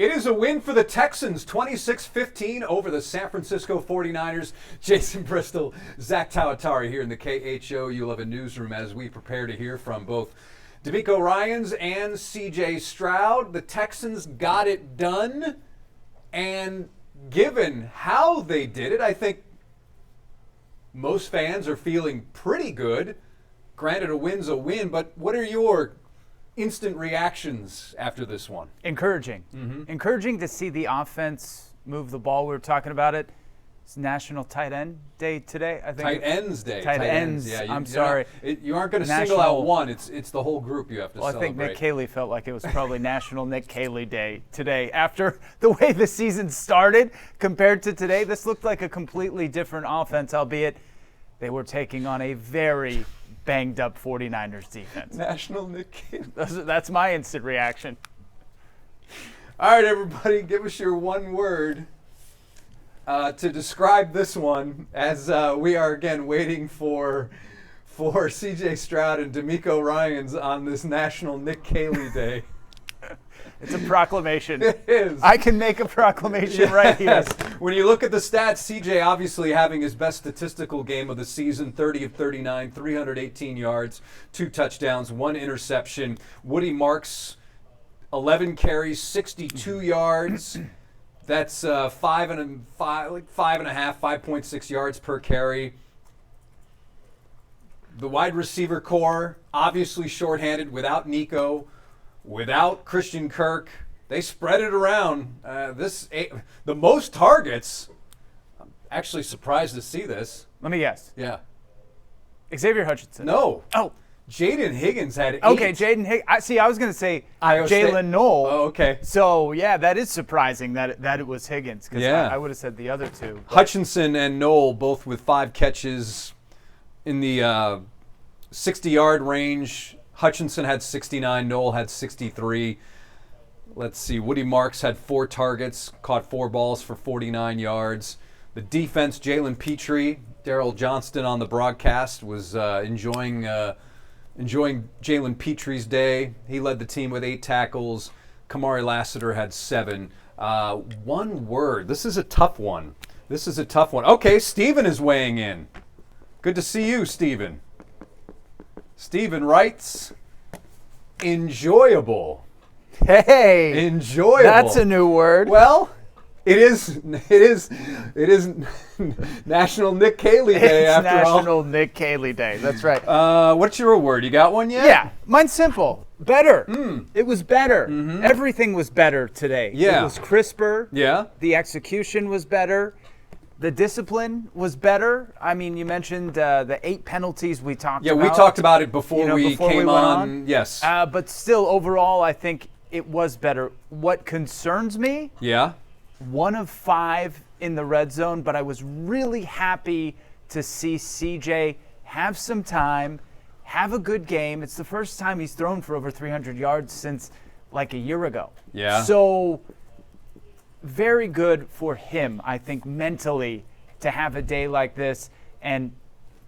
It is a win for the Texans, 26-15 over the San Francisco 49ers. Jason Bristol, Zach Tawatari here in the KHO U11 newsroom as we prepare to hear from both DeMeco Ryans and CJ Stroud. The Texans got it done, and given how they did it, I think most fans are feeling pretty good. Granted, a win's a win, but what are your instant reactions after this one? Encouraging. Encouraging to see the offense move the ball. We were talking about it. It's National Tight End Day today, I think. Tight Ends Day. Tight ends. Yeah, I'm sorry. You aren't going to single out one. It's the whole group you have to celebrate. I think Nick Caley felt like it was probably National Nick Caley Day today. After the way the season started compared to today, this looked like a completely different offense, albeit they were taking on a very banged up 49ers defense. National Nick Caley. That's my instant reaction. All right, everybody, give us your one word to describe this one as we are again waiting for CJ Stroud and DeMeco Ryans on this National Nick Caley Day. It's a proclamation. It is. I can make a proclamation right here. When you look at the stats, CJ obviously having his best statistical game of the season, 30 of 39, 318 yards, 2 touchdowns, 1 interception. Woody Marks, 11 carries, 62 yards. That's 5.6 yards per carry. The wide receiver core, obviously shorthanded without Nico, without Christian Kirk. They spread it around. The most targets. I'm actually surprised to see this. Let me guess. Yeah. Xavier Hutchinson. No. Oh. Jaden Higgins had 8. Okay, Jaden Higgins. I was going to say Jalen Knoll. Oh, okay. So, yeah, that is surprising that it was Higgins. Because I would have said the other two. Hutchinson and Knoll both with 5 catches in the 60-yard range. Hutchinson had 69. Knoll had 63. Let's see. Woody Marks had 4 targets, caught 4 balls for 49 yards. The defense, Jalen Petrie, Daryl Johnston on the broadcast was enjoying Jalen Petrie's day. He led the team with 8 tackles. Kamari Lassiter had 7. One word. This is a tough one. Okay, Steven is weighing in. Good to see you, Steven. Steven writes, enjoyable. Hey. Enjoyable. That's a new word. Well, it is National Nick Caley Day after all. It's National Nick Caley Day. That's right. What's your word? You got one yet? Yeah. Mine's simple. Better. It was better. Everything was better today. Yeah. It was crisper. Yeah. The execution was better. The discipline was better. I mean, you mentioned the 8 penalties we talked about. Yeah, we talked about it before we before came we went on. Yes. But still, overall, I think it was better. What concerns me? Yeah. 1 of 5 in the red zone, but I was really happy to see CJ have some time, have a good game. It's the first time he's thrown for over 300 yards since like a year ago. Yeah. So very good for him, I think, mentally to have a day like this and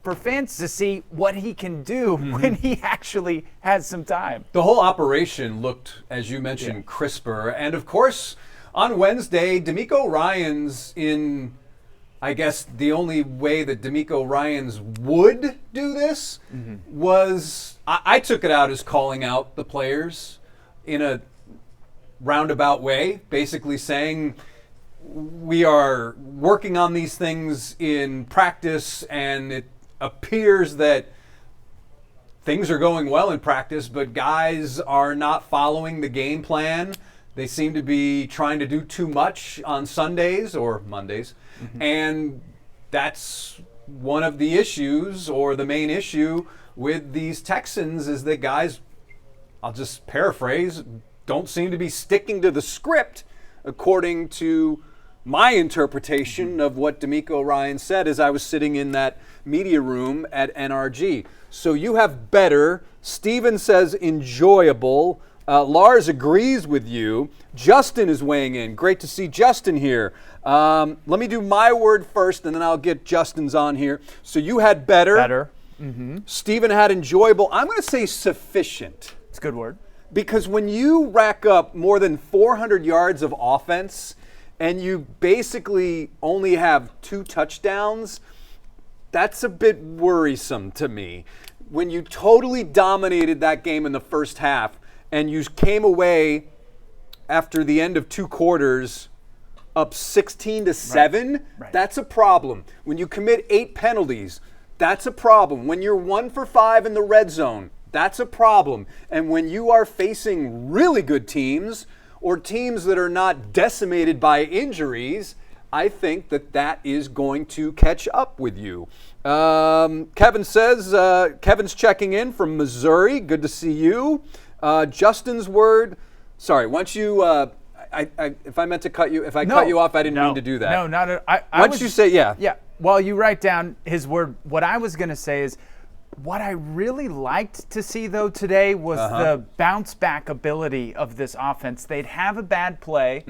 for fans to see what he can do when he actually has some time. The whole operation looked, as you mentioned, crisper. And, of course, on Wednesday, DeMeco Ryans in, I guess, the only way that DeMeco Ryans would do this was, I took it out as calling out the players in a roundabout way, basically saying we are working on these things in practice and it appears that things are going well in practice, but guys are not following the game plan. They seem to be trying to do too much on Sundays or Mondays, and that's one of the issues, or the main issue with these Texans, is that guys, I'll just paraphrase, don't seem to be sticking to the script according to my interpretation of what DeMeco Ryans said as I was sitting in that media room at NRG. So you have better. Steven says enjoyable. Lars agrees with you. Justin is weighing in. Great to see Justin here. Let me do my word first, and then I'll get Justin's on here. So you had better. Better. Steven had enjoyable. I'm going to say sufficient. It's a good word. Because when you rack up more than 400 yards of offense and you basically only have 2 touchdowns, that's a bit worrisome to me. When you totally dominated that game in the first half and you came away after the end of 2 quarters up 16-7, Right. that's a problem. When you commit 8 penalties, that's a problem. When you're 1 for 5 in the red zone, that's a problem. And when you are facing really good teams or teams that are not decimated by injuries, I think that is going to catch up with you. Kevin says, Kevin's checking in from Missouri. Good to see you. Justin's word. Sorry, once you, if I meant to cut you, if I cut you off, I didn't mean to do that. No, not at Once you say, yeah. Yeah, while you write down his word, what I was going to say is, what I really liked to see, though, today was the bounce-back ability of this offense. They'd have a bad play.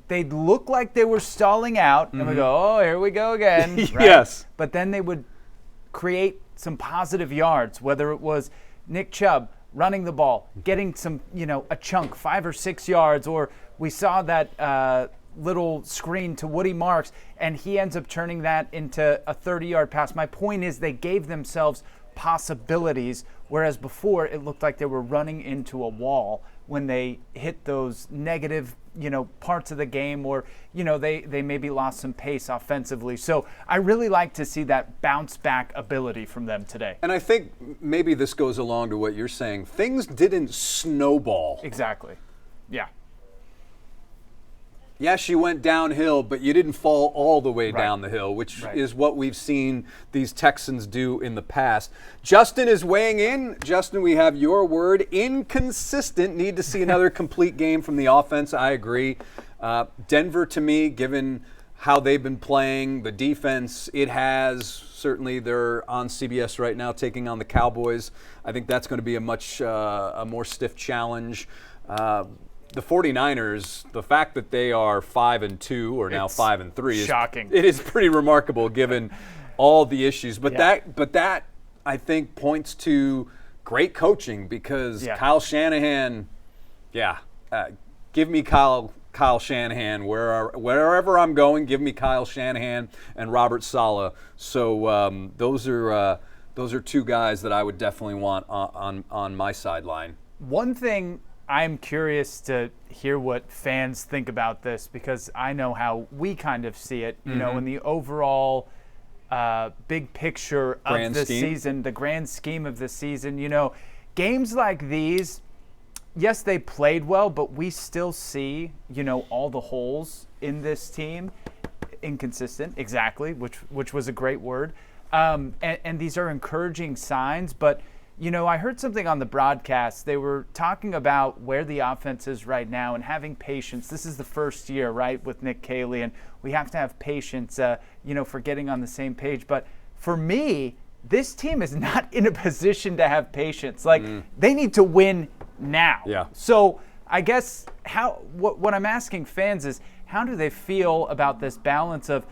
They'd look like they were stalling out, and we go, oh, here we go again. Right? Yes. But then they would create some positive yards, whether it was Nick Chubb running the ball, getting some, a chunk, 5 or 6 yards, or we saw that little screen to Woody Marks, and he ends up turning that into a 30-yard pass. My point is they gave themselves possibilities, whereas before it looked like they were running into a wall when they hit those negative, parts of the game, or, they maybe lost some pace offensively. So I really like to see that bounce back ability from them today. And I think maybe this goes along to what you're saying. Things didn't snowball. Exactly. Yeah. Yes, you went downhill, but you didn't fall all the way down the hill, which Right. is what we've seen these Texans do in the past. Justin is weighing in. Justin, we have your word. Inconsistent. Need to see another complete game from the offense. I agree. Denver, to me, given how they've been playing, the defense it has, certainly they're on CBS right now taking on the Cowboys. I think that's going to be a more stiff challenge. The 49ers, the fact that they are 5-2 or now 5-3 is shocking. It is pretty remarkable given all the issues. But that I think points to great coaching because Kyle Shanahan, give me Kyle Shanahan wherever I'm going. Give me Kyle Shanahan and Robert Saleh. So those are 2 guys that I would definitely want on my sideline. One thing I'm curious to hear what fans think about this because I know how we kind of see it, in the overall big picture of the season, the grand scheme of the season. Games like these, yes, they played well, but we still see, all the holes in this team. Inconsistent, exactly, which was a great word. And these are encouraging signs, but I heard something on the broadcast. They were talking about where the offense is right now and having patience. This is the first year, right, with Nick Caley, and we have to have patience, for getting on the same page. But for me, this team is not in a position to have patience. Like, they need to win now. Yeah. So I guess what I'm asking fans is, how do they feel about this balance of,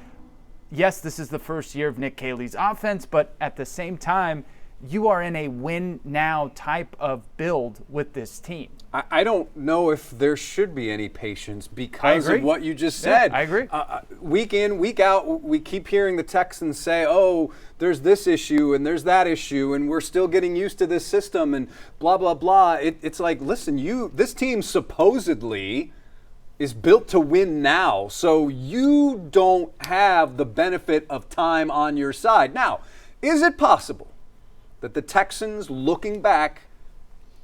yes, this is the first year of Nick Caley's offense, but at the same time, you are in a win-now type of build with this team. I don't know if there should be any patience because of what you just said. Yeah, I agree. Week in, week out, we keep hearing the Texans say, oh, there's this issue and there's that issue and we're still getting used to this system and blah, blah, blah. It's like, listen, this team supposedly is built to win now, so you don't have the benefit of time on your side. Now, is it possible that the Texans, looking back,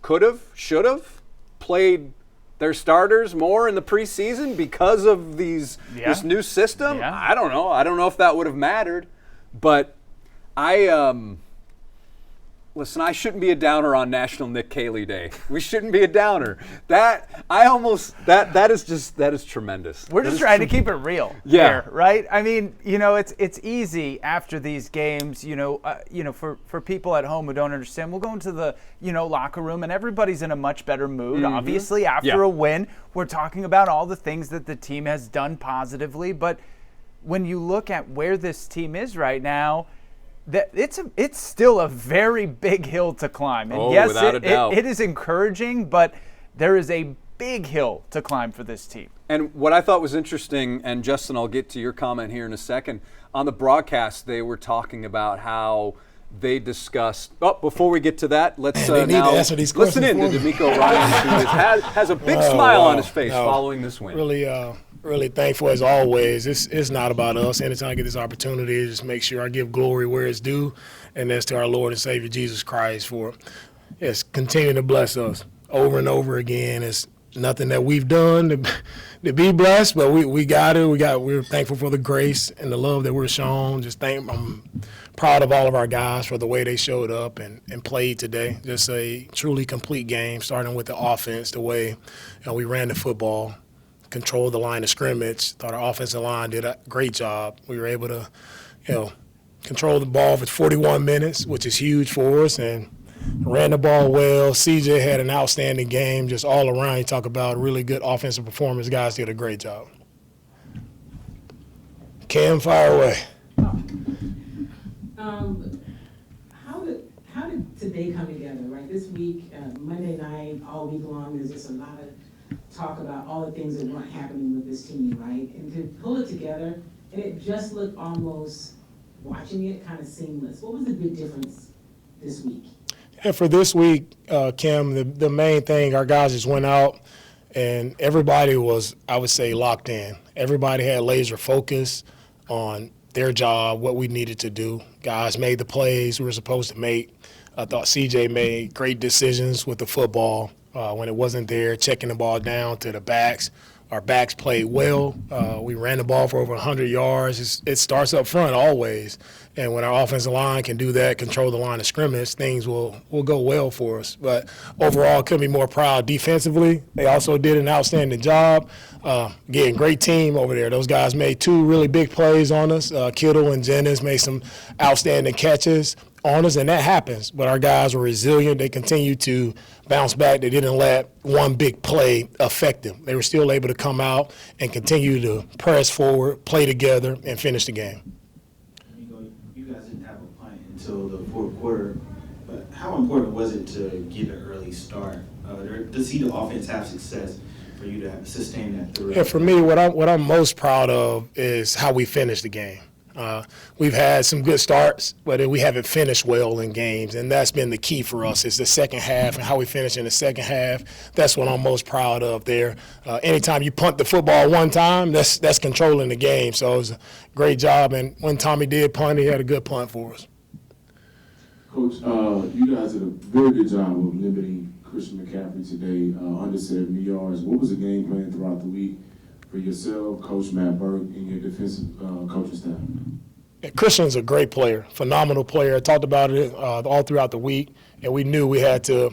could have, should have played their starters more in the preseason because of this new system? Yeah. I don't know. I don't know if that would have mattered. But listen, I shouldn't be a downer on National Nick Caley Day. We shouldn't be a downer. That is tremendous. We're just trying to keep it real here, right? I mean, it's easy after these games, for people at home who don't understand, we'll go into the, locker room and everybody's in a much better mood. Obviously, after a win, we're talking about all the things that the team has done positively. But when you look at where this team is right now, it's still a very big hill to climb. And yes, without a doubt. It is encouraging, but there is a big hill to climb for this team. And what I thought was interesting, and Justin, I'll get to your comment here in a second, on the broadcast they were talking about how they discussed. Oh, before we get to that, let's now listen in to D'Amico Ryans, who has a big smile on his face following this win. Really thankful as always. It's not about us. Anytime I get this opportunity, just make sure I give glory where it's due, and that's to our Lord and Savior Jesus Christ for continuing to bless us over and over again. It's nothing that we've done to be blessed, but we got it. We're thankful for the grace and the love that we're shown. I'm proud of all of our guys for the way they showed up and played today. Just a truly complete game, starting with the offense, the way we ran the football, controlled the line of scrimmage. Thought our offensive line did a great job. We were able to, control the ball for 41 minutes, which is huge for us, and ran the ball well. CJ had an outstanding game just all around. You talk about really good offensive performance. Guys did a great job. Cam, fire away. How did today come together, right? This week, Monday night, all week long, there's just a lot of talk about all the things that weren't happening with this team, right? And to pull it together, and it just looked almost, watching it, kind of seamless. What was the big difference this week? And for this week, Kim, the main thing, our guys just went out and everybody was, I would say, locked in. Everybody had laser focus on their job, what we needed to do. Guys made the plays we were supposed to make. I thought CJ made great decisions with the football when it wasn't there, checking the ball down to the backs. Our backs played well. We ran the ball for over 100 yards. It starts up front always. And when our offensive line can do that, control the line of scrimmage, things will go well for us. But overall, couldn't be more proud. Defensively, they also did an outstanding job. Getting great team over there. Those guys made 2 really big plays on us. Kittle and Jennings made some outstanding catches on us, and that happens. But our guys were resilient. They continued to bounce back. They didn't let one big play affect them. They were still able to come out and continue to press forward, play together, and finish the game. You guys didn't have a punt until the fourth quarter, but how important was it to get an early start, to see the offense have success for you to sustain that through? Yeah, for me, what I'm most proud of is how we finished the game. We've had some good starts, but we haven't finished well in games, and that's been the key for us is the second half and how we finish in the second half. That's what I'm most proud of there. Anytime you punt the football one time, that's controlling the game. So it was a great job, and when Tommy did punt, he had a good punt for us. Coach, you guys did a very good job of limiting Christian McCaffrey today, under 70 yards. What was the game plan throughout the week for yourself, Coach Matt Burke, and your defensive coaching staff? Yeah, Christian's a great player, phenomenal player. I talked about it all throughout the week, and we knew we had to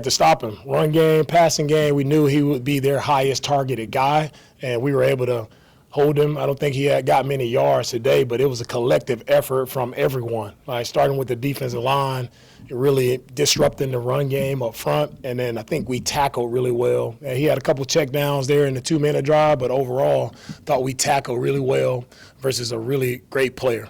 stop him. Run game, passing game, we knew he would be their highest targeted guy, and we were able to hold him. I don't think he had got many yards today, but it was a collective effort from everyone, starting with the defensive line, really disrupting the run game up front, and then I think we tackled really well. And he had a couple check downs there in the 2-minute drive, but overall thought we tackled really well versus a really great player.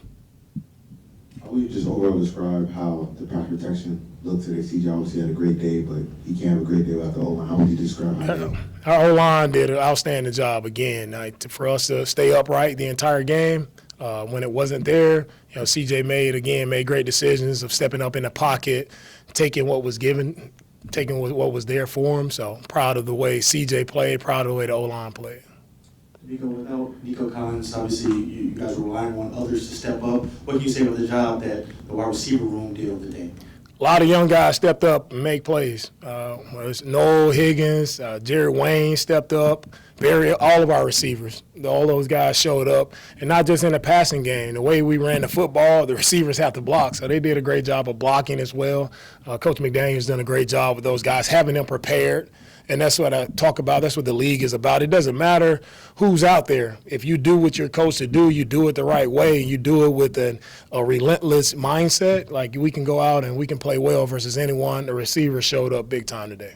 How would you just overall describe how the pass protection looked today? CJ obviously had a great day, but he can't have a great day without the O-line. How would you describe how Our O-line did an outstanding job again. For us to stay upright the entire game, when it wasn't there, CJ made great decisions of stepping up in the pocket, taking what was given, taking what was there for him. So proud of the way CJ played, proud of the way the O-line played. Without Nico Collins, obviously you guys were relying on others to step up. What can you say about the job that the wide receiver room did over the day? A lot of young guys stepped up and make plays. Noel Higgins, Jared Wayne stepped up. All of our receivers, all those guys showed up, and not just in the passing game. The way we ran the football, the receivers have to block, so they did a great job of blocking as well. Coach McDaniel's done a great job with those guys, having them prepared, and that's what I talk about. That's what the league is about. It doesn't matter who's out there. If you do what you're coached to do, you do it the right way, and you do it with a relentless mindset, like we can go out and we can play well versus anyone. The receivers showed up big time today.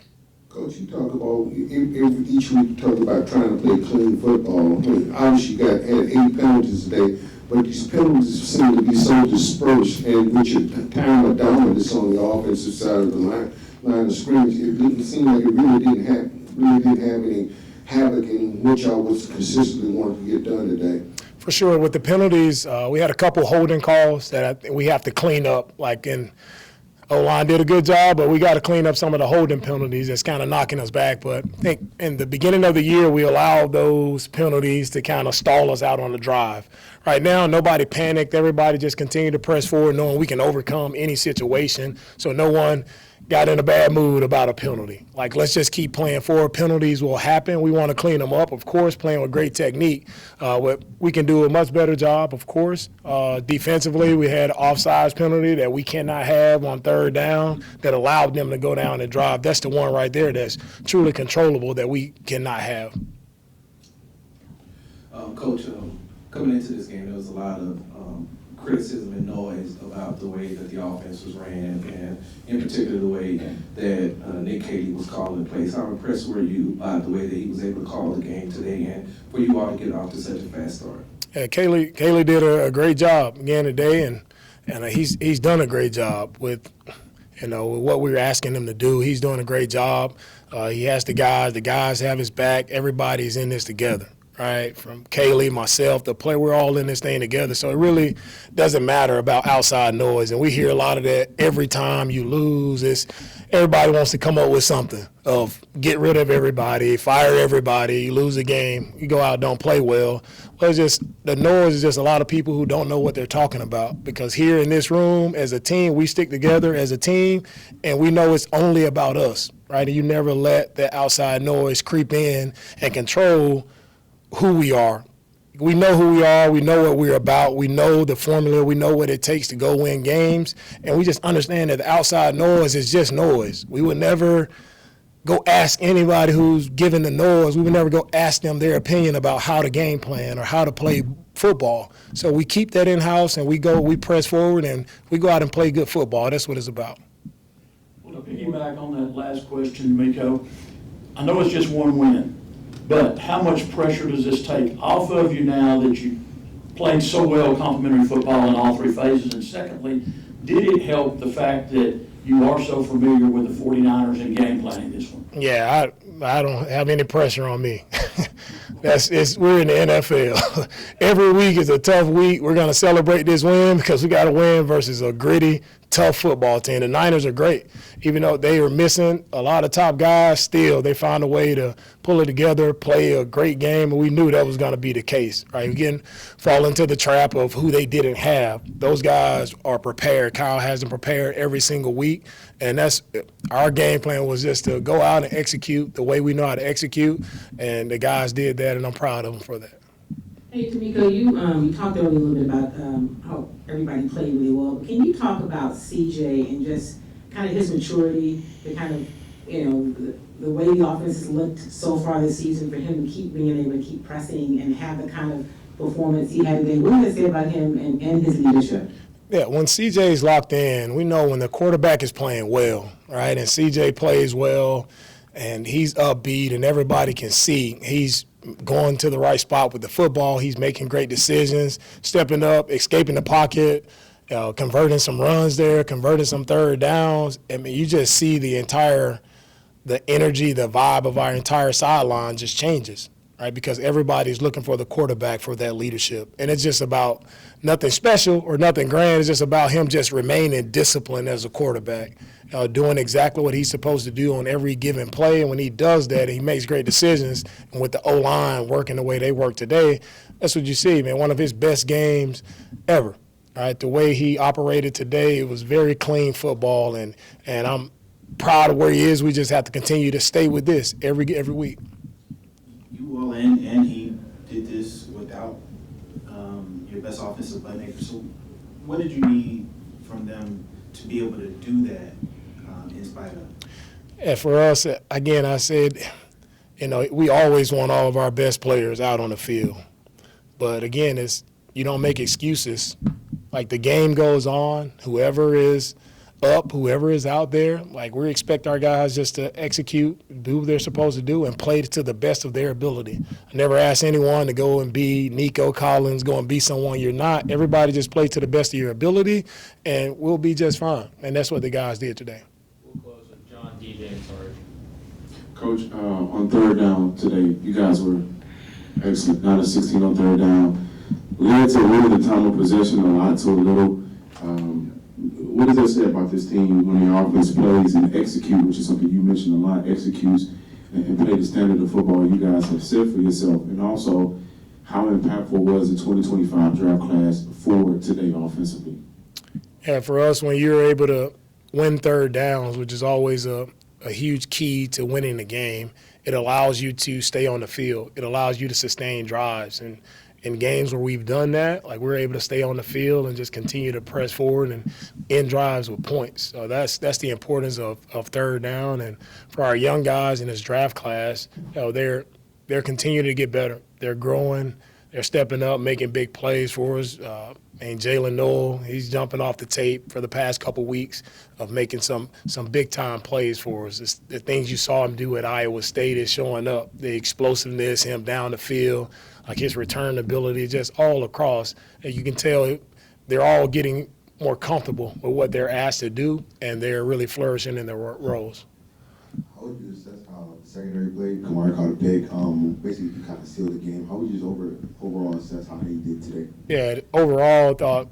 Coach, you talk about, each week you talk about trying to play clean football. Obviously you had 8 penalties today, but these penalties seem to be so dispersed, and with your time of dominance on the offensive side of the line, line of scrimmage, it didn't seem like it really didn't have any havoc in what y'all was consistently wanting to get done today. For sure, with the penalties, we had a couple holding calls that we have to clean up. Like O-line did a good job, but we got to clean up some of the holding penalties that's kind of knocking us back. But I think in the beginning of the year, we allowed those penalties to kind of stall us out on the drive. Right now, nobody panicked. Everybody just continued to press forward, knowing we can overcome any situation. So no one got in a bad mood about a penalty. Like, let's just keep playing forward. Penalties will happen. We want to clean them up, of course, playing with great technique. We can do a much better job, of course. Defensively, we had an offsides penalty that we cannot have on third down that allowed them to go down and drive. That's the one right there that's truly controllable that we cannot have. Coach, coming into this game, there was a lot of criticism and noise about the way that the offense was ran, and in particular the way that Nick Caley was calling plays. How impressed were you by the way that he was able to call the game today, and for you all to get off to such a fast start? Yeah, Caley did a great job again today, and he's done a great job with what we were asking him to do. He's doing a great job. He has the guys have his back. Everybody's in this together. Right, from Kaylee, myself, the player, we're all in this thing together. So it really doesn't matter about outside noise. And we hear a lot of that every time you lose. Everybody wants to come up with something of get rid of everybody, fire everybody, you lose a game, you go out, don't play well. Well, it's just the noise is just a lot of people who don't know what they're talking about. Because here in this room, as a team, we stick together as a team, and we know it's only about us, right? And you never let that outside noise creep in and control who we are. We know who we are. We know what we're about. We know the formula. We know what it takes to go win games. And we just understand that the outside noise is just noise. We would never go ask anybody who's giving the noise. We would never go ask them their opinion about how to game plan or how to play football. So we keep that in-house, and we press forward, and we go out and play good football. That's what it's about. Well, to piggyback on that last question, Miko, I know it's just one win. But how much pressure does this take off of you now that you played so well complementary football in all three phases? And secondly, did it help the fact that you are so familiar with the 49ers and game planning this one? Yeah, I don't have any pressure on me. We're in the NFL. Every week is a tough week. We're going to celebrate this win because we got to win versus a gritty, tough football team. The Niners are great. Even though they were missing a lot of top guys, still they found a way to pull it together, play a great game, and we knew that was going to be the case. Right? Again, fall into the trap of who they didn't have. Those guys are prepared. Kyle has them prepared every single week, and that's our game plan was just to go out and execute the way we know how to execute, and the guys did that, and I'm proud of them for that. Hey, Tamiko, you talked earlier a little bit about how everybody played really well. But can you talk about CJ and just kind of his maturity, the kind of, the way the offense has looked so far this season for him to keep being able to keep pressing and have the kind of performance he had today? What do you say about him and his leadership? Yeah, when CJ's locked in, we know when the quarterback is playing well, right? And CJ plays well, and he's upbeat, and everybody can see he's going to the right spot with the football. He's making great decisions, stepping up, escaping the pocket, converting some runs there, converting some third downs. I mean, you just see the energy, the vibe of our entire sideline just changes, right? Because everybody's looking for the quarterback for that leadership. And it's just about nothing special or nothing grand. It's just about him just remaining disciplined as a quarterback, doing exactly what he's supposed to do on every given play. And when he does that, he makes great decisions. And with the O-line working the way they work today, that's what you see, man. One of his best games ever, right? The way he operated today, it was very clean football. And I'm proud of where he is. We just have to continue to stay with this every week. You all and he did this without your best offensive playmaker. So what did you need from them to be able to do that in spite of? Yeah, for us, again, I said, we always want all of our best players out on the field. But again, you don't make excuses. Like the game goes on, whoever is up, whoever is out there, like we expect our guys just to execute, do what they're supposed to do, and play to the best of their ability. I never ask anyone to go and be Nico Collins, go and be someone you're not. Everybody just play to the best of your ability, and we'll be just fine. And that's what the guys did today. We'll close with John Coach, on third down today, you guys were excellent. 9 of 16 on third down. Led to really the time of possession, a lot to a little. What does that say about this team when the offense plays and execute, which is something you mentioned a lot, executes and play the standard of football you guys have set for yourself? And also, how impactful was the 2025 draft class for today offensively? Yeah, for us, when you're able to win third downs, which is always a huge key to winning the game, it allows you to stay on the field. It allows you to sustain drives. And in games where we've done that, like we're able to stay on the field and just continue to press forward and end drives with points. So that's the importance of third down. And for our young guys in this draft class, they're continuing to get better. They're growing. They're stepping up, making big plays for us. And Jalen Noel, he's jumping off the tape for the past couple weeks of making some big-time plays for us. It's the things you saw him do at Iowa State is showing up. The explosiveness, him down the field, like his return ability, just all across. And you can tell they're all getting more comfortable with what they're asked to do, and they're really flourishing in their roles. How would you assess how the secondary played? Kamari caught a pick. Basically, you kind of sealed the game. How would you just overall assess how they did today? Yeah, overall, I thought,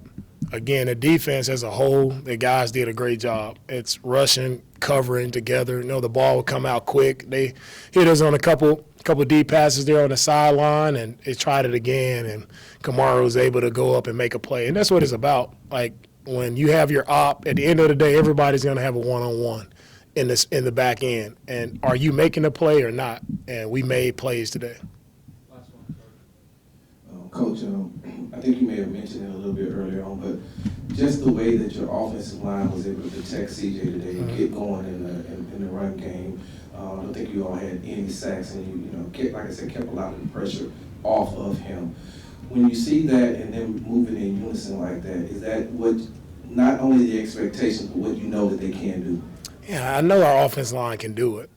again, the defense as a whole, the guys did a great job. It's rushing, covering together. The ball would come out quick. They hit us on a couple deep passes there on the sideline, and they tried it again, and Kamara was able to go up and make a play. And that's what it's about. Like, when you have your op, at the end of the day, everybody's going to have a one-on-one in the back end. And are you making a play or not? And we made plays today. Coach, I think you may have mentioned it a little bit earlier on, but just the way that your offensive line was able to protect CJ today and get going in the run game. I don't think you all had any sacks, and you like I said, kept a lot of the pressure off of him. When you see that and then moving in unison like that, is that what not only the expectations, but what you know that they can do? Yeah, I know our offense line can do it.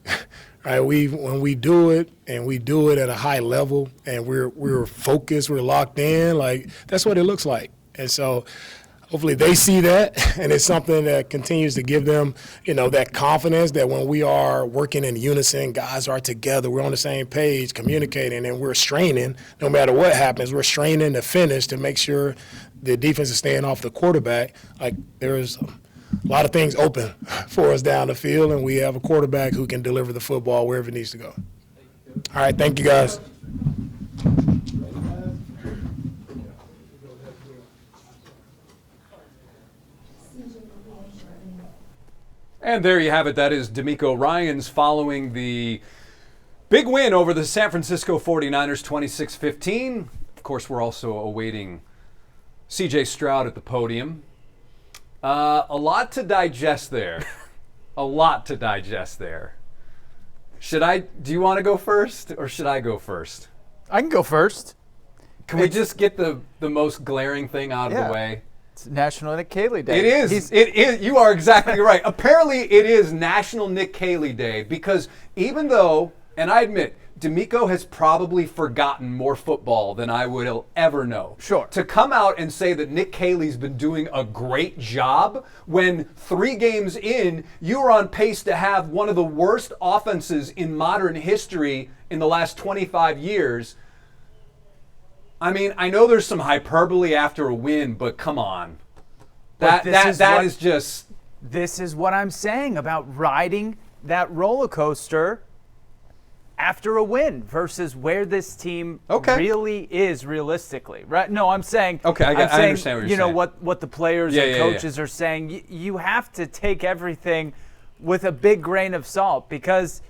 Right? When we do it, and we do it at a high level, and we're focused, we're locked in, like that's what it looks like. And so hopefully they see that, and it's something that continues to give them, that confidence that when we are working in unison, guys are together, we're on the same page, communicating, and we're straining. No matter what happens, we're straining to finish to make sure the defense is staying off the quarterback. Like there's a lot of things open for us down the field, and we have a quarterback who can deliver the football wherever it needs to go. All right, thank you, guys. And there you have it. That is D'Amico Ryans following the big win over the San Francisco 49ers, 26-15. Of course, we're also awaiting C.J. Stroud at the podium. A lot to digest there. A lot to digest there. Do you want to go first, or should I go first? I can go first. Can we just get the most glaring thing out of the way? It's National Nick Caley Day. It is. It is. You are exactly right. Apparently, it is National Nick Caley Day because even though, and I admit, D'Amico has probably forgotten more football than I would ever know. Sure. To come out and say that Nick Caley's been doing a great job when 3 games in, you are on pace to have one of the worst offenses in modern history in the last 25 years. I mean, I know there's some hyperbole after a win, but come on. This is what I'm saying about riding that roller coaster after a win versus where this team really is realistically, right? No, I'm saying. Okay, I understand what you're saying. What the players and coaches are saying. You have to take everything with a big grain of salt because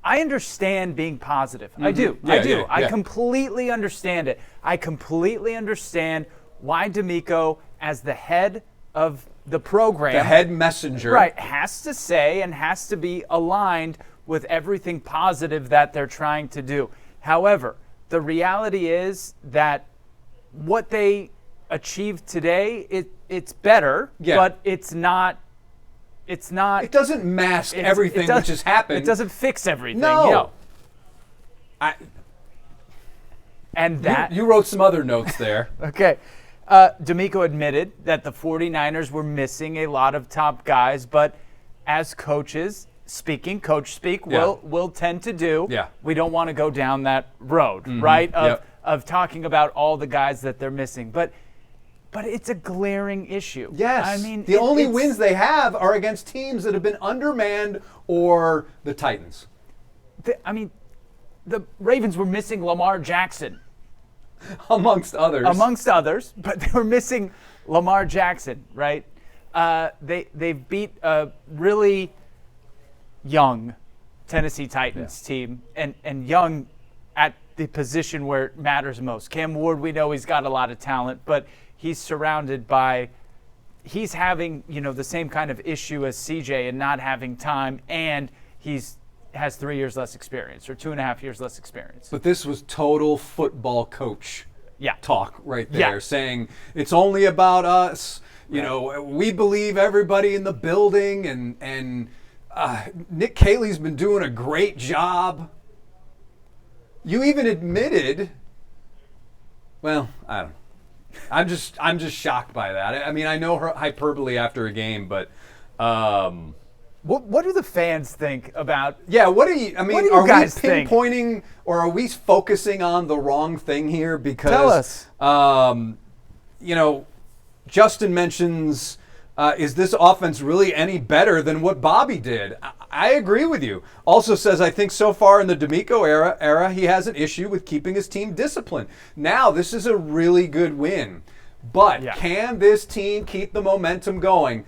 I understand being positive. Mm-hmm. I do. I completely understand it. I completely understand why D'Amico, as the head of the program, the head messenger, right, has to say and has to be aligned with everything positive that they're trying to do. However, the reality is that what they achieved today, it's better, but it's not. It doesn't mask everything which has happened. It doesn't fix everything. No. You wrote some other notes there. Okay. D'Amico admitted that the 49ers were missing a lot of top guys, but as coaches, speaking, coach speak, Yeah. will tend to do. Yeah. We don't want to go down that road, right? Of talking about all the guys that they're missing. But it's a glaring issue. Yes. I mean, the only it's- wins they have are against teams that have been undermanned or the Titans. The Ravens were missing Lamar Jackson. Amongst others. But they were missing Lamar Jackson, right? They've beat a really young Tennessee Titans team, and young at the position where it matters most. Cam Ward, we know he's got a lot of talent, but he's having, the same kind of issue as CJ and not having time, and has 3 years less experience or 2.5 years less experience. But this was total football coach talk right there, Yeah. saying it's only about us. You know, we believe everybody in the building, and Nick Caley's been doing a great job. You even admitted. Well, I don't know. I'm just shocked by that. I mean, I know her hyperbole after a game, but. What do the fans think about? Yeah, what do you guys we think? pinpointing or are we focusing on the wrong thing here? Because Tell us. Justin mentions, is this offense really any better than what Bobby did? I agree with you. Also says, I think so far in the D'Amico era, he has an issue with keeping his team disciplined. Now, this is a really good win. But can this team keep the momentum going?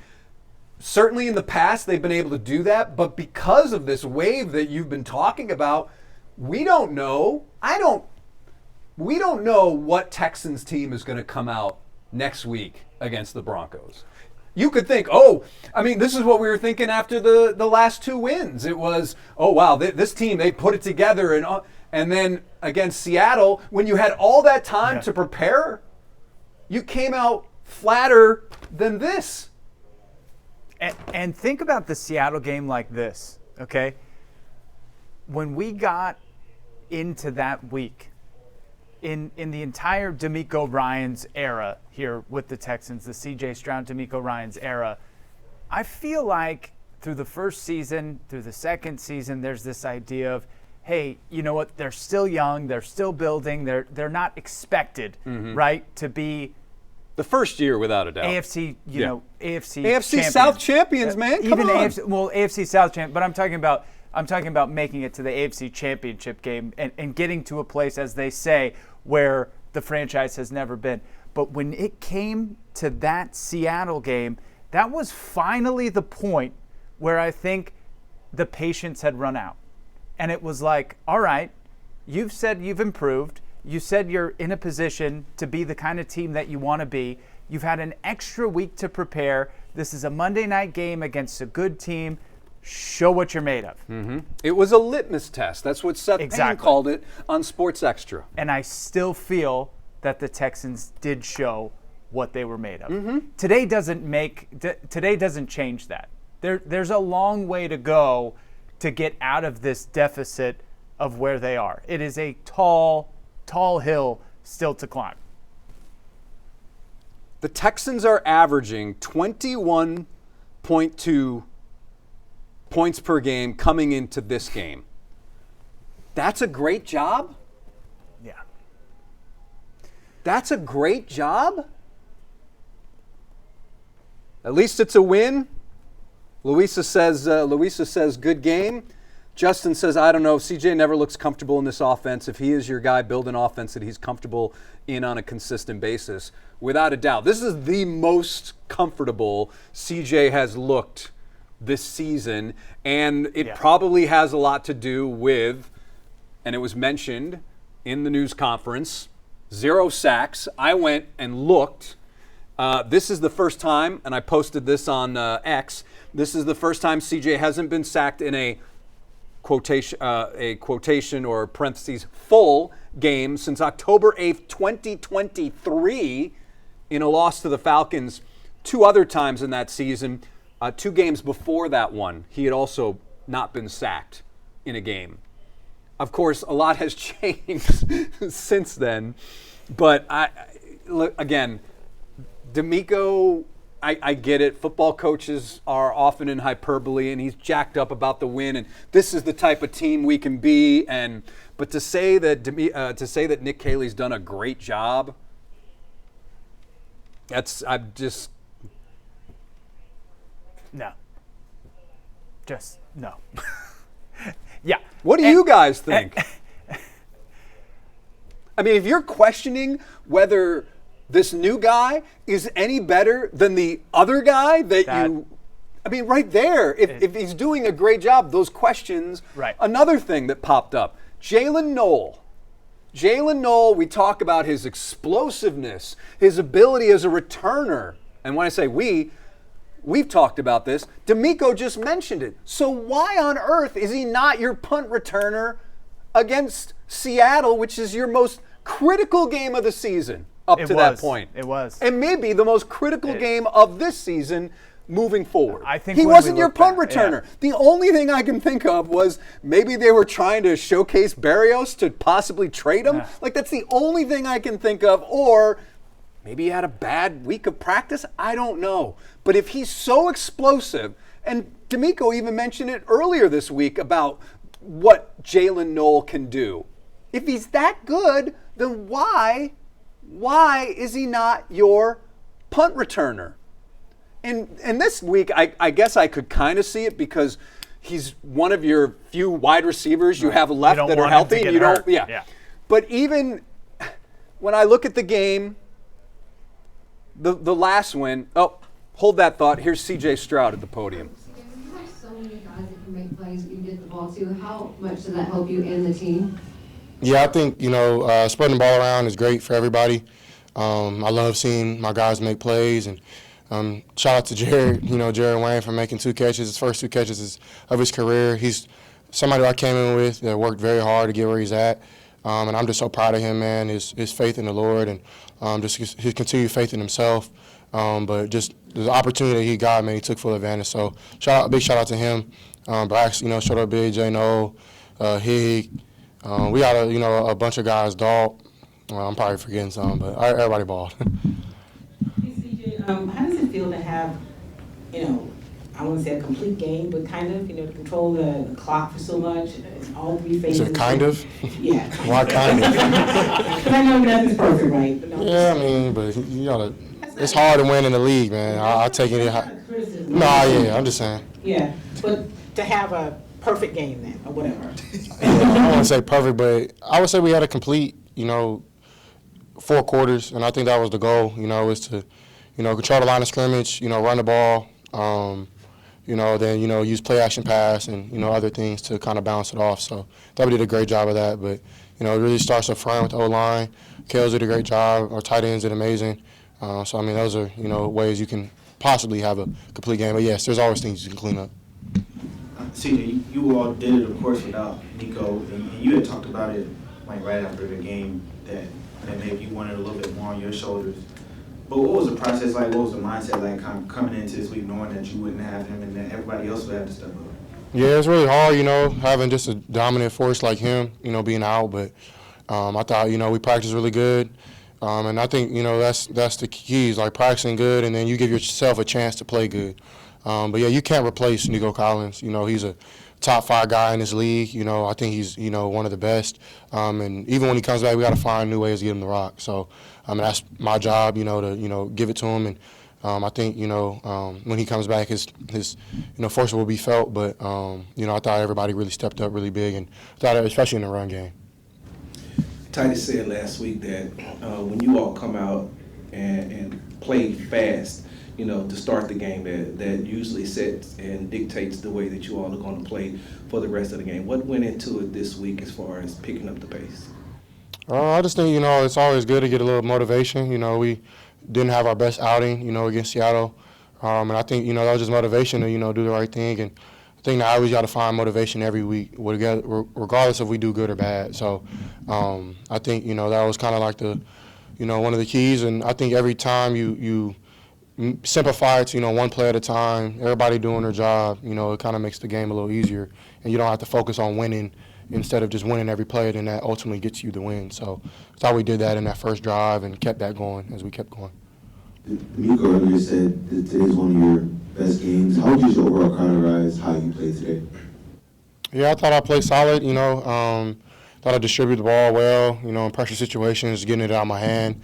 Certainly in the past, they've been able to do that. But because of this wave that you've been talking about, we don't know. We don't know what Texans team is going to come out next week against the Broncos. You could think, this is what we were thinking after the last two wins. It was, wow, this team, they put it together. And then against Seattle, when you had all that time to prepare, you came out flatter than this. And think about the Seattle game like this, okay? When we got into that week, in the entire D'Amico Ryans era here with the Texans, the C.J. Stroud, D'Amico Ryans era, I feel like through the first season, through the second season, there's this idea of, hey, you know what? They're still young. They're still building. They're not expected, right, to be the first year without a doubt. AFC, AFC champions. South champions, man. Come Even on. AFC South champion. But I'm talking about making it to the AFC Championship game and getting to a place, as they say, where the franchise has never been. But when it came to that Seattle game, that was finally the point where I think the patience had run out. And it was like, all right, you've said you've improved. You said you're in a position to be the kind of team that you want to be. You've had an extra week to prepare. This is a Monday night game against a good team. Show what you're made of. Mm-hmm. It was a litmus test. That's what Seth Payne called it on Sports Extra. And I still feel that the Texans did show what they were made of. Mm-hmm. Today doesn't change that. There's a long way to go to get out of this deficit of where they are. It is a tall hill still to climb. The Texans are averaging 21.2 points per game coming into this game. That's a great job? Yeah. That's a great job? At least it's a win. Louisa says good game. Justin says, I don't know, CJ never looks comfortable in this offense. If he is your guy, build an offense that he's comfortable in on a consistent basis. Without a doubt. This is the most comfortable CJ has looked this season, and it probably has a lot to do with, and it was mentioned in the news conference, 0 sacks. I went and looked. This is the first time, and I posted this on X, this is the first time CJ hasn't been sacked in a quotation or parentheses full game since October 8th, 2023 in a loss to the Falcons. 2 other times in that season, 2 games before that one, he had also not been sacked in a game. Of course, a lot has changed since then, but look, again, D'Amico I get it. Football coaches are often in hyperbole, and he's jacked up about the win, and this is the type of team we can be. But to say that Nick Caley's done a great job, I'm just No. Just no. Yeah. What do you guys think? I mean, if you're questioning whether this new guy is any better than the other guy right there, if he's doing a great job, those questions. Right. Another thing that popped up, Jalen Noel, we talk about his explosiveness, his ability as a returner. And when I say we've talked about this. D'Amico just mentioned it. So why on earth is he not your punt returner against Seattle, which is your most critical game of the season that point? It was. And maybe the most critical game of this season moving forward. I think he wasn't your punt returner. Yeah. The only thing I can think of was maybe they were trying to showcase Berrios to possibly trade him. Yeah. Like, that's the only thing I can think of. Or maybe he had a bad week of practice. I don't know. But if he's so explosive, and D'Amico even mentioned it earlier this week about what Jalen Noel can do. If he's that good, then why is he not your punt returner? And this week, I guess I could kind of see it because he's one of your few wide receivers you have left that are healthy. And you don't. Yeah. But even when I look at the game, the last win. Oh, hold that thought. Here's C.J. Stroud at the podium. You have so many guys that can make plays that you get the ball to. How much does that help you and the team? Yeah, I think, spreading the ball around is great for everybody. I love seeing my guys make plays. And shout out to Jared, Jared Wayne for making 2 catches. His first 2 catches of his career. He's somebody I came in with that worked very hard to get where he's at. And I'm just so proud of him, man, his faith in the Lord and just his continued faith in himself. But just the opportunity that he got, man, he took full advantage. So big shout out to him. Brax, shout out Big J. Noel, Hig. We got a bunch of guys. Dalt. I'm probably forgetting some, but everybody balled. Hey, CJ, how does it feel to have, I want to say a complete game, but kind of, to control the clock for so much, all 3 phases. Is it kind of? Yeah. Why kind of? Because I know nothing's perfect, right? Yeah, I mean, but it's hard to win in the league, man. I take it. I'm just saying. Yeah, but to have a perfect game then, or whatever. I don't want to say perfect, but I would say we had a complete, 4 quarters, and I think that was the goal, is to, control the line of scrimmage, run the ball, then, use play action pass and, other things to kind of bounce it off. So I thought we did a great job of that, but, it really starts up front with the O-line. Kales did a great job. Our tight ends did amazing. So, I mean, those are, ways you can possibly have a complete game. But, yes, there's always things you can clean up. CJ, you all did it, of course, without Nico, and you had talked about it right after the game that maybe you wanted a little bit more on your shoulders. But what was the process like? What was the mindset like kind of coming into this week knowing that you wouldn't have him and that everybody else would have to step up? Yeah, it's really hard, having just a dominant force like him, being out. But I thought, we practiced really good. And I think, that's the keys, like practicing good, and then you give yourself a chance to play good. But, yeah, you can't replace Nico Collins. He's a top 5 guy in this league. I think he's, one of the best. And even when he comes back, we got to find new ways to get him the rock. So, that's my job, to, give it to him. And I think, when he comes back, his force will be felt. But, I thought everybody really stepped up really big, and thought, especially in the run game. Titus said last week that when you all come out and play fast, to start the game, that usually sets and dictates the way that you all are going to play for the rest of the game. What went into it this week as far as picking up the pace? I just think, it's always good to get a little motivation. We didn't have our best outing, against Seattle. And I think, that was just motivation to, do the right thing. And I think that I always got to find motivation every week, regardless if we do good or bad. So I think, that was kind of like the, one of the keys. And I think every time you simplify it to, one play at a time, everybody doing their job, it kind of makes the game a little easier. And you don't have to focus on winning instead of just winning every play, then that ultimately gets you the win. So I thought we did that in that first drive and kept that going as we kept going. Miko earlier said that today is one of your best games. How would you just overall categorize how you played today? Yeah, I thought I played solid, thought I distributed the ball well, in pressure situations, getting it out of my hand.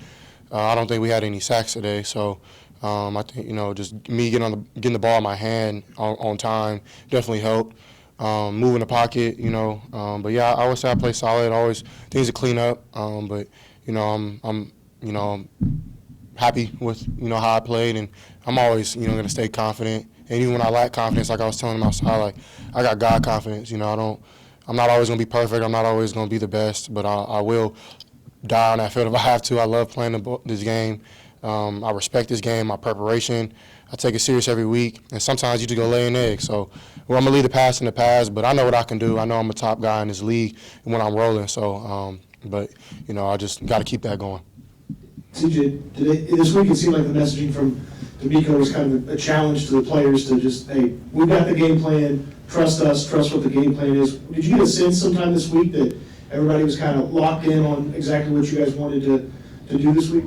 I don't think we had any sacks today, so I think, just me getting the ball in my hand on time definitely helped. Moving the pocket, but yeah, I would say I played solid. Always things to clean up, but I'm happy with how I played, and I'm always going to stay confident. And even when I lack confidence, like I was telling them outside, like I got God confidence. I'm not always going to be perfect. I'm not always going to be the best, but I will die on that field if I have to. I love playing this game. I respect this game, my preparation. I take it serious every week, and sometimes you just go lay an egg. So, I'm going to leave the past in the past, but I know what I can do. I know I'm a top guy in this league when I'm rolling. So, I just got to keep that going. CJ, this week it seemed like the messaging from D'Amico was kind of a challenge to the players to just, hey, we've got the game plan, trust us, trust what the game plan is. Did you get a sense sometime this week that everybody was kind of locked in on exactly what you guys wanted to do this week?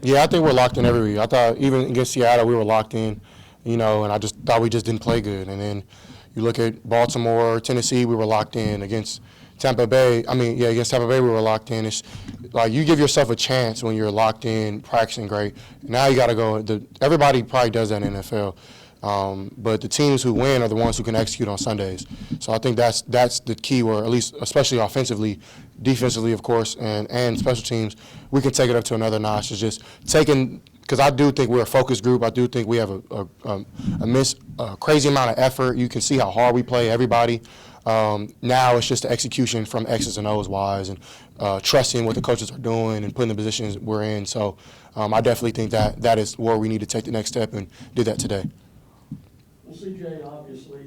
Yeah, I think we're locked in every week. I thought even against Seattle we were locked in, and I just thought we just didn't play good. And then you look at Baltimore, Tennessee, we were locked in. Against Tampa Bay, against Tampa Bay we were locked in. It's like you give yourself a chance when you're locked in, practicing great. Now you got to go. Everybody probably does that in the NFL. But the teams who win are the ones who can execute on Sundays. So I think that's the key, where at least, especially offensively, defensively, of course, and special teams, we can take it up to another notch. It's just taking, because I do think we're a focused group. I do think we have a crazy amount of effort. You can see how hard we play, everybody. Now it's just the execution from X's and O's wise, and trusting what the coaches are doing and putting the positions we're in. So I definitely think that is where we need to take the next step, and did that today. Well, CJ, obviously,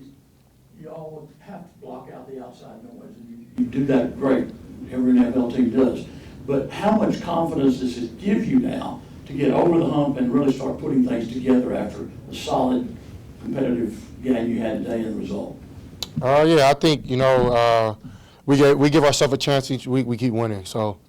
you all have to block out the outside noise, and you do that great. Every NFL team does. But how much confidence does it give you now to get over the hump and really start putting things together after a solid, competitive game you had today and the result? Yeah, I think, we give ourselves a chance each week. We keep winning. So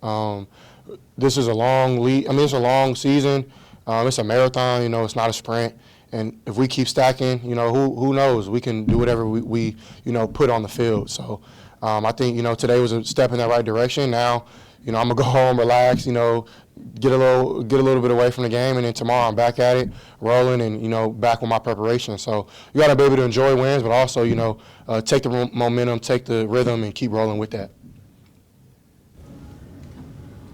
this is a long league. It's a long season. It's a marathon. It's not a sprint. And if we keep stacking, who knows? We can do whatever we put on the field. So I think, today was a step in that right direction. Now, I'm going to go home, relax, get a little bit away from the game, and then tomorrow I'm back at it, rolling, and, back with my preparation. So you got to be able to enjoy wins, but also, take the momentum, take the rhythm, and keep rolling with that.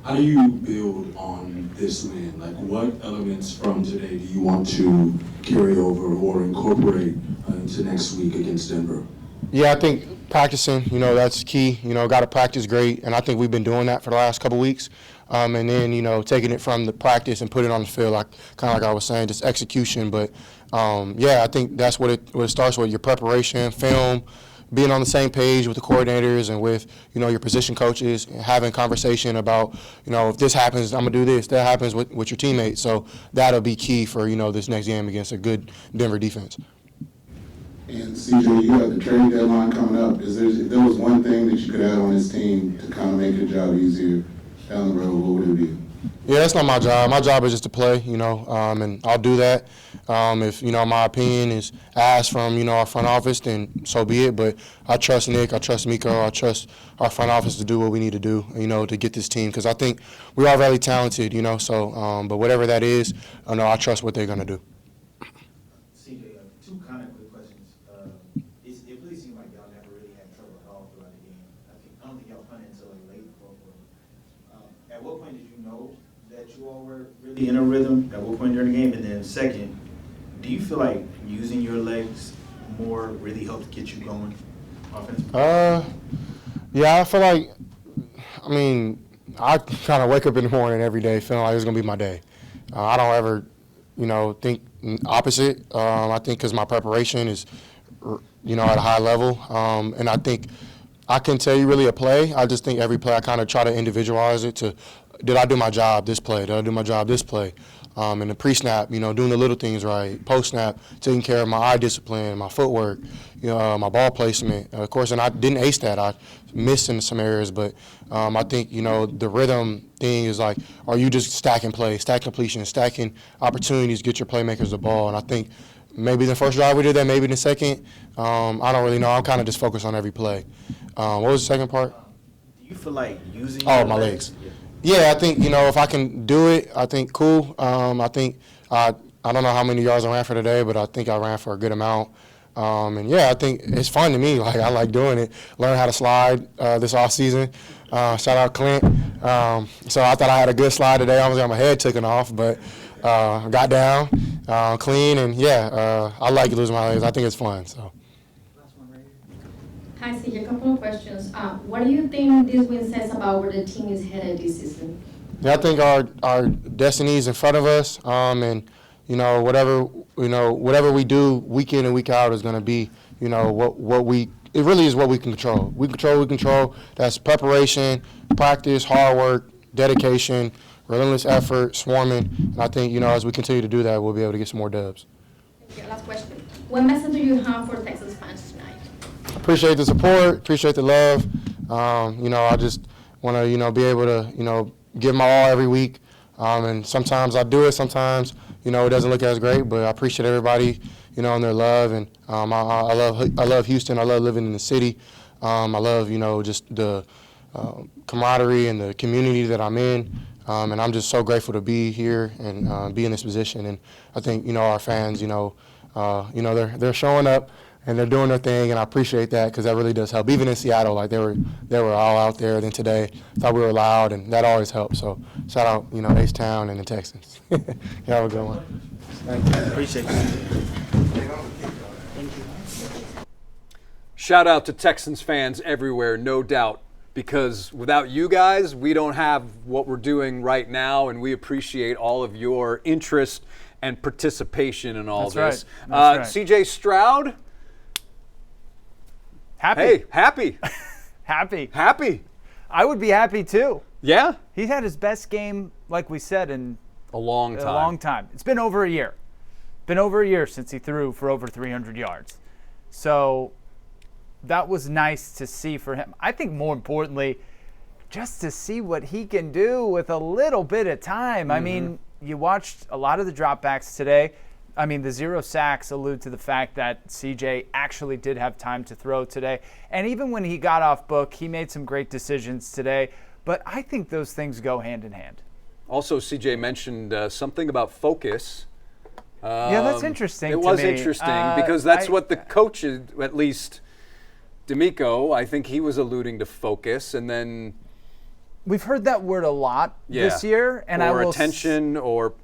How do you build on this win? Like, what elements from today do you want to carry over or incorporate into next week against Denver? Yeah, I think practicing, that's key. Got to practice great, and I think we've been doing that for the last couple weeks. And then, taking it from the practice and put it on the field, like I was saying, just execution. But, I think that's what it starts with, your preparation, film, being on the same page with the coordinators and with, your position coaches, and having conversation about, if this happens, I'm going to do this. That happens with your teammates. So that'll be key for, this next game against a good Denver defense. And CJ, you have the trade deadline coming up. If there was one thing that you could add on this team to kind of make your job easier down the road, what would it be? Yeah, that's not my job. My job is just to play, and I'll do that. If, my opinion is asked from, our front office, then so be it. But I trust Nick, I trust Miko, I trust our front office to do what we need to do, to get this team. Because I think we are very talented, so, but whatever that is, I trust what they're going to do. CJ, two kind of quick questions. It really seemed like y'all never really had trouble at all throughout the game. I don't think y'all punted until late in the fourth quarter. At what point did you know that you all were really in a rhythm? At what point during the game? And then second, do you feel like using your legs more really helped get you going offensively? Yeah, I feel like, I kind of wake up in the morning every day feeling like it's going to be my day. I don't ever, think opposite. I think because my preparation is, at a high level. And I think I can tell you really a play. I just think every play I kind of try to individualize it to did I do my job this play? Did I do my job this play? In the pre-snap, doing the little things right. Post-snap, taking care of my eye discipline, my footwork, my ball placement. Of course, and I didn't ace that. I missed in some areas, but I think, the rhythm thing is like, are you just stacking plays, stack completion, stacking opportunities, get your playmakers the ball? And I think maybe the first drive we did that, maybe the second. I don't really know. I'm kind of just focused on every play. What was the second part? Do you feel like using my legs. Yeah, I think, if I can do it, I think cool. I think I don't know how many yards I ran for today, but I think I ran for a good amount. And yeah, I think it's fun to me. Like, I like doing it. Learned how to slide this off season. Shout out Clint. So I thought I had a good slide today. I almost got my head taken off, but got down clean. And yeah, I like losing my legs. I think it's fun. So. Hi, CJ, a couple of questions. What do you think this win says about where the team is headed this season? Yeah, I think our destiny is in front of us, and whatever we do week in and week out is going to be, it really is what we can control. We control. That's preparation, practice, hard work, dedication, relentless effort, swarming, and I think as we continue to do that, we'll be able to get some more dubs. Thank you. Last question. What message do you have for Texas fans tonight? Appreciate the support, appreciate the love. I just want to, be able to, give my all every week. And sometimes I do it, sometimes, it doesn't look as great, but I appreciate everybody, and their love. And I love Houston. I love living in the city. I love, just the camaraderie and the community that I'm in. And I'm just so grateful to be here and be in this position. And I think, our fans, they're showing up. And they're doing their thing, and I appreciate that because that really does help. Even in Seattle, like they were all out there. Then today, thought we were loud, and that always helps. So shout out, H-Town and the Texans. Y'all have a good one. Thank you. Appreciate you. Shout out to Texans fans everywhere, no doubt, because without you guys, we don't have what we're doing right now, and we appreciate all of your interest and participation in all this. Right. CJ Stroud. Happy. Hey, happy. Happy. I would be happy too. Yeah. He had his best game, like we said, in a long time. It's been over a year. Since he threw for over 300 yards. So that was nice to see for him. I think more importantly, just to see what he can do with a little bit of time. I mean, you watched a lot of the dropbacks today. I mean, the 0 sacks allude to the fact that CJ actually did have time to throw today. And even when he got off book, he made some great decisions today. But I think those things go hand in hand. Also, CJ mentioned something about focus. Yeah, that's interesting It was interesting because that's what the coaches, at least D'Amico, I think he was alluding to focus. And then we've heard that word a lot this year. And or attention or...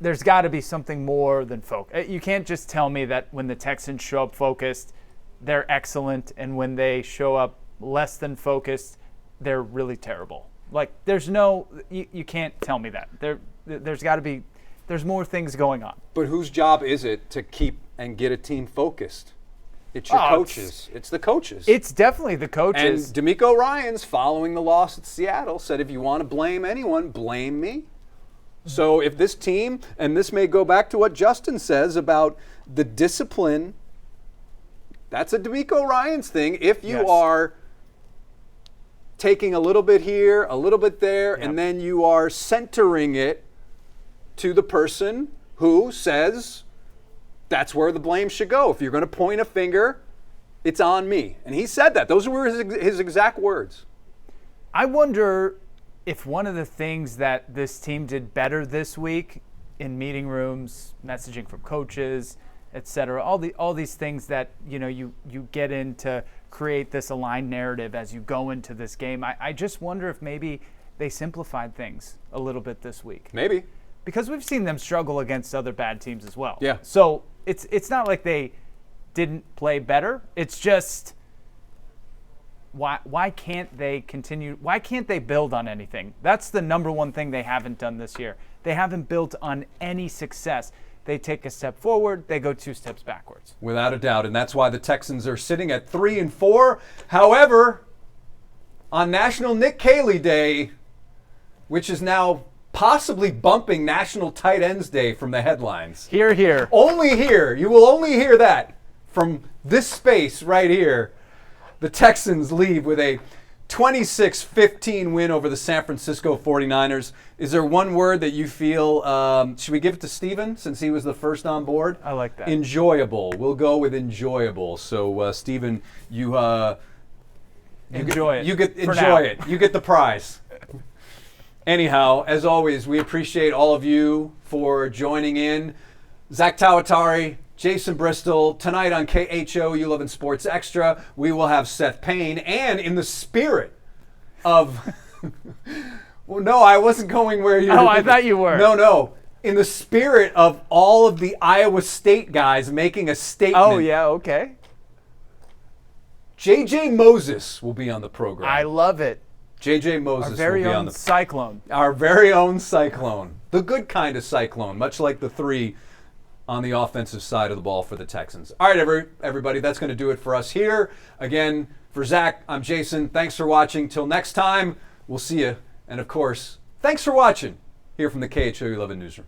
There's got to be something more than focus. You can't just tell me that when the Texans show up focused, they're excellent, and when they show up less than focused, they're really terrible. Like, you can't tell me that. There's got to be, there's more things going on. But whose job is it to keep and get a team focused? It's your coaches. It's the coaches. It's definitely the coaches. And D'Amico Ryans, following the loss at Seattle, said, if you want to blame anyone, blame me. So if this team, and this may go back to what Justin says about the discipline, that's a D'Amico Ryans thing. If you are taking a little bit here, a little bit there, and then you are centering it to the person who says that's where the blame should go. If you're going to point a finger, it's on me. And he said that. Those were his exact words. I wonder if one of the things that this team did better this week in meeting rooms, messaging from coaches, et cetera, all these things that you get in to create this aligned narrative as you go into this game. I just wonder if maybe they simplified things a little bit this week. Maybe. Because we've seen them struggle against other bad teams as well. Yeah. So it's not like they didn't play better. It's just why can't they continue? Why can't they build on anything? That's the number one thing they haven't done this year. They haven't built on any success. They take a step forward, they go 2 steps backwards. Without a doubt, and that's why the Texans are sitting at 3-4. However, on National Nick Caley Day, which is now possibly bumping National Tight Ends Day from the headlines. Hear, hear. Only here. You will only hear that from this space right here. The Texans leave with a 26-15 win over the San Francisco 49ers. Is there one word that you feel, should we give it to Steven since he was the first on board? I like that. Enjoyable. We'll go with enjoyable. So, Steven, you enjoy it. You get for enjoy now. it. You get the prize. Anyhow, as always, we appreciate all of you for joining in. Zach Tawatari, Jason Bristol. Tonight on KHO U11 Sports Extra, we will have Seth Payne. And in the spirit of... well, no, I wasn't going where you were. Oh, I thought you were. No. In the spirit of all of the Iowa State guys making a statement. Oh, yeah, okay. J.J. Moses will be on the program. I love it. J.J. Moses Our very will be own on the Cyclone. Our very own Cyclone. The good kind of Cyclone, much like the three on the offensive side of the ball for the Texans. All right, everybody, that's going to do it for us here. Again, for Zach, I'm Jason. Thanks for watching. Till next time, we'll see you. And, of course, thanks for watching here from the KHO 11 Newsroom.